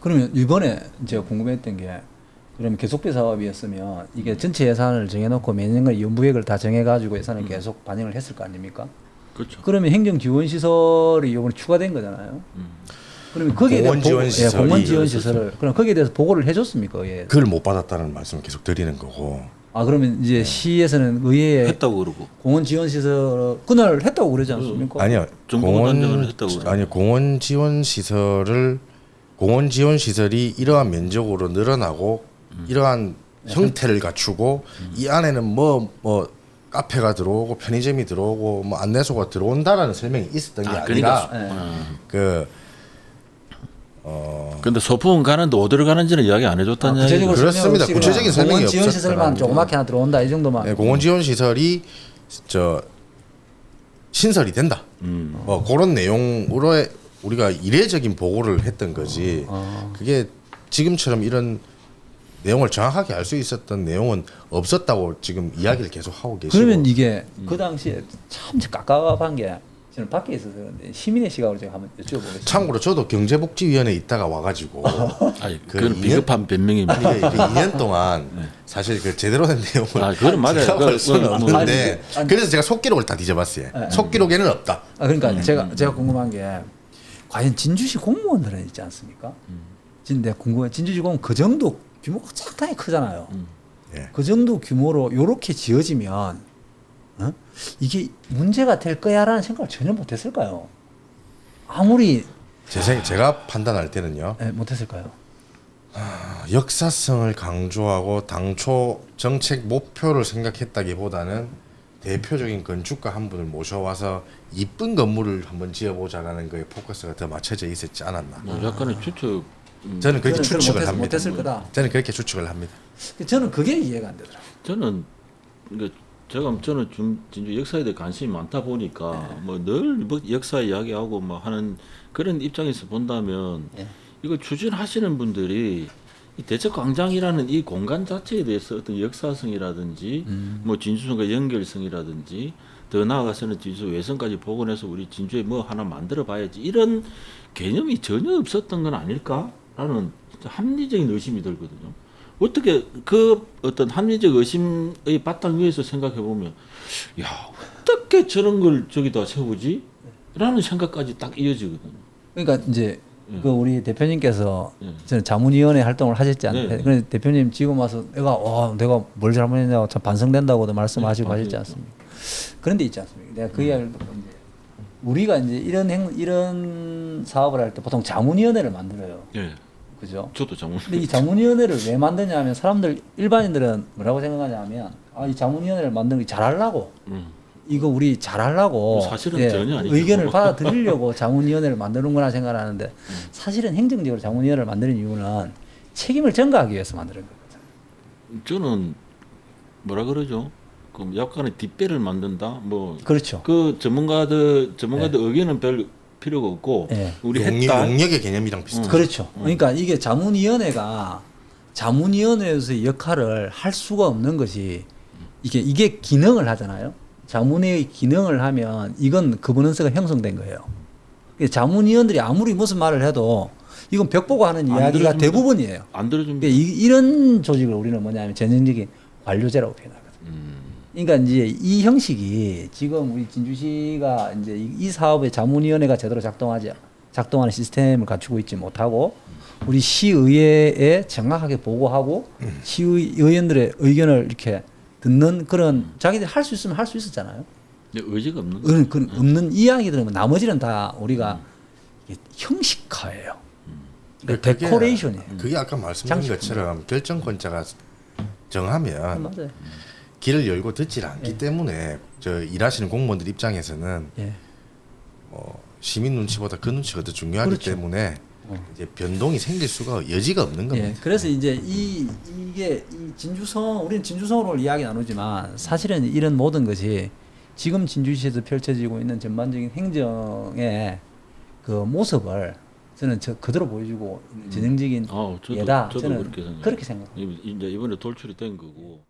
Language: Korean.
그러면 이번에 제가 궁금했던 게 그러면 계속비 사업이었으면 이게 전체 예산을 정해놓고 매년간 연부액을 다 정해가지고 예산을 계속 반영을 했을 거 아닙니까? 그렇죠. 그러면 행정지원시설이 이번에 추가된 거잖아요. 그러면 거기에 대한 공원지원시설을 그럼 거기에 대해서 보고를 해줬습니까? 예. 그걸 못 받았다는 말씀을 계속 드리는 거고. 아 그러면 이제 시에서는 의회에 했다고 그러고. 공원지원시설 그날 했다고 그러지 않습니까? 아니요. 정부 단장을 했다고 그러고. 아니 공원 지원 시설이 이러한 면적으로 늘어나고 이러한 형태를 갖추고 이 안에는 뭐 카페가 들어오고 편의점이 들어오고 뭐 안내소가 들어온다라는 설명이 있었던 게 아니라 근데 소풍 가는데 어디로 가는지는 이야기 안 해줬다는 이야기죠. 그렇습니다. 구체적인 설명이 없었다. 공원 지원 시설만 조그맣게 하나 들어온다 이 정도만. 네, 공원 지원 시설이 신설이 된다. 그런 내용으로 우리가 이례적인 보고를 했던 거지. 그게 지금처럼 이런 내용을 정확하게 알 수 있었던 내용은 없었다고 지금 이야기를 계속 하고 계시고. 그러면 이게 그 당시에 참 깝깝한 게 저는 밖에 있어서 그런데 시민의 시각으로 제가 한번 여쭤보겠습니다. 참고로 저도 경제복지위원회에 있다가 와가지고 아니, 그건 비겁한 변명입니다. 아니, 2년 동안 사실 그 제대로 된 내용을 그건 맞아요. 제가 볼 수는 없는데 아니, 그래서 제가 속기록을 다 뒤져봤어요. 속기록에는 없다. 그러니까 제가 궁금한 게 과연 진주시 공무원들은 있지 않습니까? 근데 궁금해. 진주시 공무원 그 정도 규모가 상당히 크잖아요. 예. 그 정도 규모로 요렇게 지어지면 이게 문제가 될 거야라는 생각을 전혀 못했을까요? 아무리 제가 판단할 때는요. 못했을까요? 역사성을 강조하고 당초 정책 목표를 생각했다기보다는 대표적인 건축가 한 분을 모셔와서 이쁜 건물을 한번 지어보자라는 거에 포커스가 더 맞춰져 있었지 않았나. 약간의 추측. 저는 그렇게 추측을 합니다. 못했을 거다. 저는 그렇게 추측을 합니다. 저는 그게 이해가 안 되더라고요. 저는 저는 진주 역사에 대해 관심이 많다 보니까 뭐 늘 역사 이야기하고 뭐 하는 그런 입장에서 본다면 이거 추진하시는 분들이 이 대척광장이라는 이 공간 자체에 대해서 어떤 역사성이라든지 뭐 진주성과 연결성이라든지 더 나아가서는 진주 외성까지 복원해서 우리 진주에 뭐 하나 만들어 봐야지 이런 개념이 전혀 없었던 건 아닐까라는 합리적인 의심이 들거든요. 어떻게 그 어떤 합리적 의심의 바탕 위에서 생각해 보면 야 어떻게 저런 걸 저기다 세우지? 라는 생각까지 딱 이어지거든요. 그러니까 이제 그 우리 대표님께서 저는 자문위원회 활동을 하셨지 않나요? 그래서 대표님 지금 와서 내가 뭘 잘못했냐고 참 반성된다고도 말씀하시고 하셨지 않습니까? 그런데 있지 않습니까? 내가 그 이야기를 듣고 이제 우리가 이제 이런 사업을 할 때 보통 자문위원회를 만들어요. 예. 그죠? 저도 자문. 근데 이 자문위원회를 왜 만드냐면 사람들 일반인들은 뭐라고 생각하냐면 이 자문위원회를 만드는 게 잘하려고 이거 우리 잘하려고 사실은 전혀 아니죠. 의견을 받아들이려고 자문위원회를 만드는 거라 생각하는데 사실은 행정적으로 자문위원회를 만드는 이유는 책임을 전가하기 위해서 만드는 거거든요. 저는 뭐라 그러죠? 그 약간의 뒷배를 만든다. 뭐 그렇죠. 그 전문가들 의견은 별 필요가 없고 우리 용역의 개념이랑 비슷하죠. 그렇죠. 그러니까 이게 자문위원회가 자문위원회에서의 역할을 할 수가 없는 것이 이게 기능을 하잖아요. 자문회의 기능을 하면 이건 거버넌스가 형성된 거예요. 자문위원들이 아무리 무슨 말을 해도 이건 벽 보고 하는 이야기가 대부분이에요. 안 들어줍니다. 이런 조직을 우리는 뭐냐면 전형적인 관료제라고 표현하거든요. 그러니까 이제 이 형식이 지금 우리 진주시가 이제 이 사업의 자문위원회가 제대로 작동하는 시스템을 갖추고 있지 못하고 우리 시의회에 정확하게 보고하고 시의원들의 의견을 이렇게 듣는 그런 자기들이 할 수 있으면 할 수 있었잖아요. 의지가 없는 거예요. 그 없는 이야기들은 나머지는 다 우리가 형식화예요. 데코레이션이에요. 그게 아까 말씀드린 것처럼 결정권자가 정하면 맞아요. 길을 열고 듣질 않기 때문에 저 일하시는 공무원들 입장에서는 시민 눈치보다 그 눈치가 더 중요하기 그렇죠. 때문에 이제 변동이 생길 수가 여지가 없는 겁니다. 그래서 이제 이게 진주성 우리는 진주성으로 이야기 나누지만 사실은 이런 모든 것이 지금 진주시에서 펼쳐지고 있는 전반적인 행정의 그 모습을 저는 그대로 보여주고 전형적인 예다. 저도 저는 그렇게 생각해요. 그렇게 생각합니다. 이제 이번에 돌출이 된 거고.